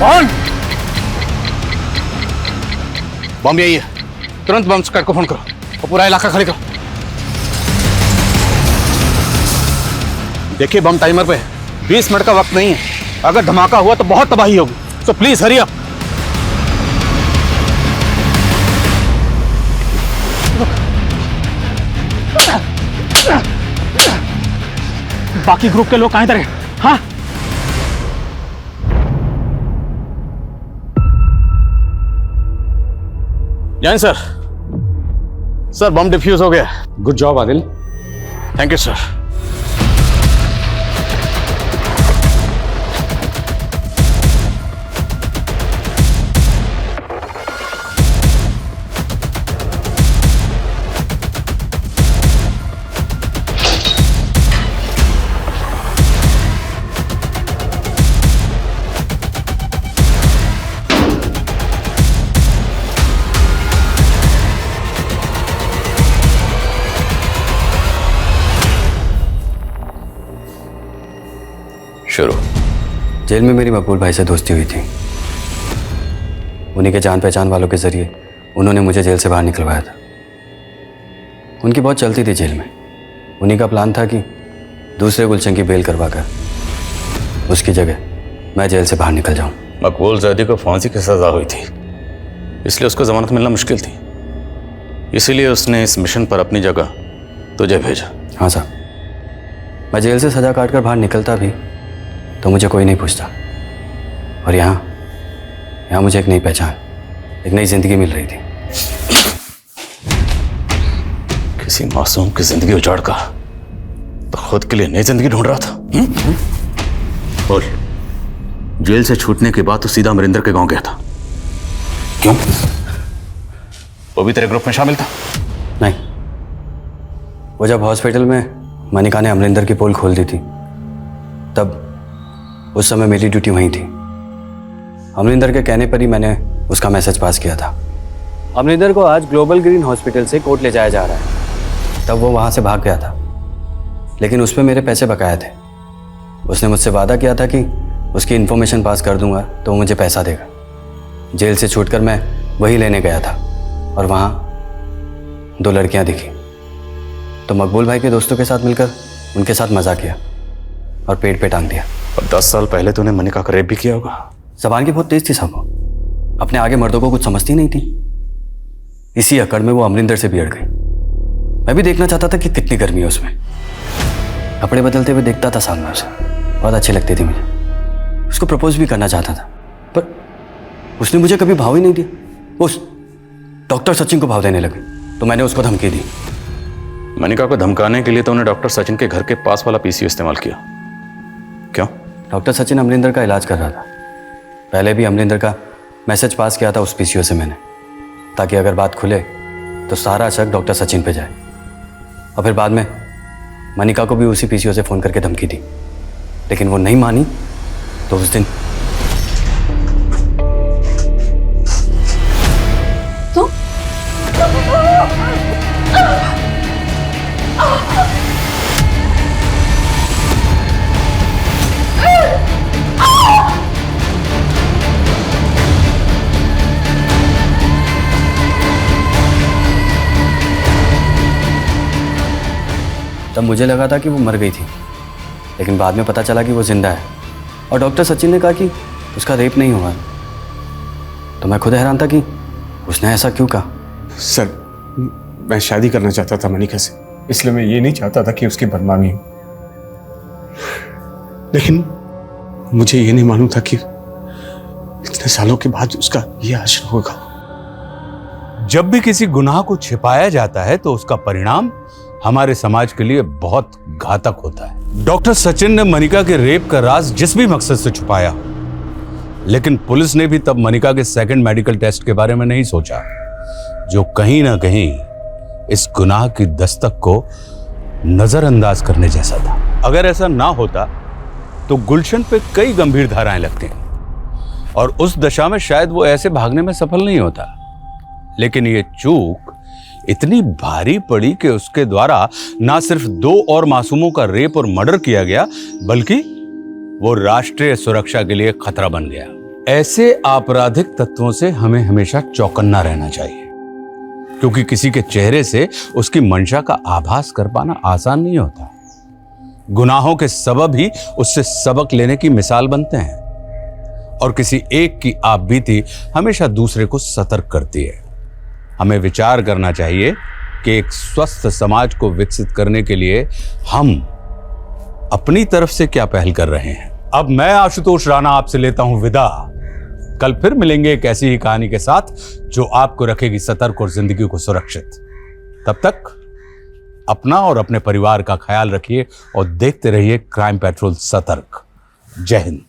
कौन? बम यही है, तुरंत बम स्क्वाड को फोन करो और पूरा इलाका खाली करो। देखिए बम टाइमर पे 20 मिनट का वक्त नहीं है। अगर धमाका हुआ तो बहुत तबाही होगी, सो प्लीज हरी अप। बाकी ग्रुप के लोग कहाँ इधर हैं? हाँ जैन सर, सर बम डिफ्यूज हो गया। Good job Adil. Thank you sir. शुरू। जेल में मेरी मकबूल भाई से दोस्ती हुई थी। उन्हीं के जान पहचान वालों के जरिए उन्होंने मुझे जेल से बाहर निकलवाया था। उनकी बहुत चलती थी जेल में। उन्हीं का प्लान था कि दूसरे गुलशन की बेल करवा कर उसकी जगह मैं जेल से बाहर निकल जाऊं। मकबूल जैदी को फांसी की सजा हुई थी, इसलिए उसको जमानत मिलना मुश्किल थी। इसीलिए उसने इस मिशन पर अपनी जगह तुझे भेजा। हाँ साहब, मैं जेल से सजा काट कर बाहर निकलता भी तो मुझे कोई नहीं पूछता, और यहाँ मुझे एक नई पहचान, एक नई जिंदगी मिल रही थी। किसी मासूम की जिंदगी उजाड़ कर तो खुद के लिए नई जिंदगी ढूंढ रहा था। बोल, जेल से छूटने के बाद तो सीधा अमरिंदर के गांव गया था, क्यों? वो भी तेरे ग्रुप में शामिल था? नहीं, वो जब हॉस्पिटल में मनिका ने अमरिंदर की पोल खोल दी थी तब उस समय मेरी ड्यूटी वहीं थी। अमरिंदर के कहने पर ही मैंने उसका मैसेज पास किया था। अमरिंदर को आज ग्लोबल ग्रीन हॉस्पिटल से कोर्ट ले जाया जा रहा है। तब वो वहाँ से भाग गया था, लेकिन उस पर मेरे पैसे बकाया थे। उसने मुझसे वादा किया था कि उसकी इन्फॉर्मेशन पास कर दूंगा तो वो मुझे पैसा देगा। जेल से छूटकर मैं वही लेने गया था और वहाँ 2 लड़कियाँ दिखी, तो मकबूल भाई के दोस्तों के साथ मिलकर उनके साथ मजा किया और पेट पे टांग दिया। और 10 साल पहले तूने मनिका का रेप भी किया होगा। जबान की बहुत तेज थी साहब, अपने आगे मर्दों को कुछ समझती नहीं थी। इसी अकड़ में वो अमरिंदर से बिगड़ गई। मैं भी देखना चाहता था कि कितनी गर्मी है उसमें। कपड़े बदलते हुए देखता था सामने उसे, बहुत अच्छी लगती थी मुझे। उसको प्रपोज भी करना चाहता था, पर उसने मुझे कभी भाव ही नहीं दिया। उस डॉक्टर सचिन को भाव देने लगे, तो मैंने उसको धमकी दी। मनिका को धमकाने के लिए तो उन्हें डॉक्टर सचिन के घर के पास वाला पीसीओ इस्तेमाल किया। क्यों? डॉक्टर सचिन अमरिंदर का इलाज कर रहा था। पहले भी अमरिंदर का मैसेज पास किया था उस पीसीओ से मैंने, ताकि अगर बात खुले तो सारा शक डॉक्टर सचिन पे जाए। और फिर बाद में मनिका को भी उसी पीसीओ से फ़ोन करके धमकी दी, लेकिन वो नहीं मानी। तो उस दिन तो तब मुझे लगा था कि वो मर गई थी, लेकिन बाद में पता चला कि वो जिंदा है। और डॉक्टर सचिन ने कहा कि उसका रेप नहीं हुआ। तो मैं खुद हैरान था कि उसने ऐसा क्यों कहा। सर, मैं शादी करना चाहता था मनिका से, इसलिए मैं ये नहीं चाहता था कि उसकी बदनामी हो। लेकिन मुझे ये नहीं मालूम था कि इतने सालों के बाद उसका ये हश्र होगा। जब भी किसी गुनाह को छिपाया जाता है तो उसका परिणाम हमारे समाज के लिए बहुत घातक होता है। डॉक्टर सचिन ने मनिका के रेप का राज जिस भी मकसद से छुपाया, लेकिन पुलिस ने भी तब मनिका के सेकंड मेडिकल टेस्ट के बारे में नहीं सोचा, जो कहीं ना कहीं इस गुनाह की दस्तक को नजरअंदाज करने जैसा था। अगर ऐसा ना होता तो गुलशन पे कई गंभीर धाराएं लगती और उस दशा में शायद वो ऐसे भागने में सफल नहीं होता। लेकिन ये चूक इतनी भारी पड़ी कि उसके द्वारा ना सिर्फ 2 और मासूमों का रेप और मर्डर किया गया, बल्कि वो राष्ट्रीय सुरक्षा के लिए खतरा बन गया। ऐसे आपराधिक तत्वों से हमें हमेशा चौकन्ना रहना चाहिए, क्योंकि किसी के चेहरे से उसकी मंशा का आभास कर पाना आसान नहीं होता। गुनाहों के सबब ही उससे सबक लेने की मिसाल बनते हैं, और किसी एक की आपबीती हमेशा दूसरे को सतर्क करती है। हमें विचार करना चाहिए कि एक स्वस्थ समाज को विकसित करने के लिए हम अपनी तरफ से क्या पहल कर रहे हैं। अब मैं आशुतोष राणा आपसे लेता हूं विदा। कल फिर मिलेंगे एक ऐसी ही कहानी के साथ जो आपको रखेगी सतर्क और जिंदगी को सुरक्षित। तब तक अपना और अपने परिवार का ख्याल रखिए और देखते रहिए क्राइम पेट्रोल सतर्क। जय हिंद।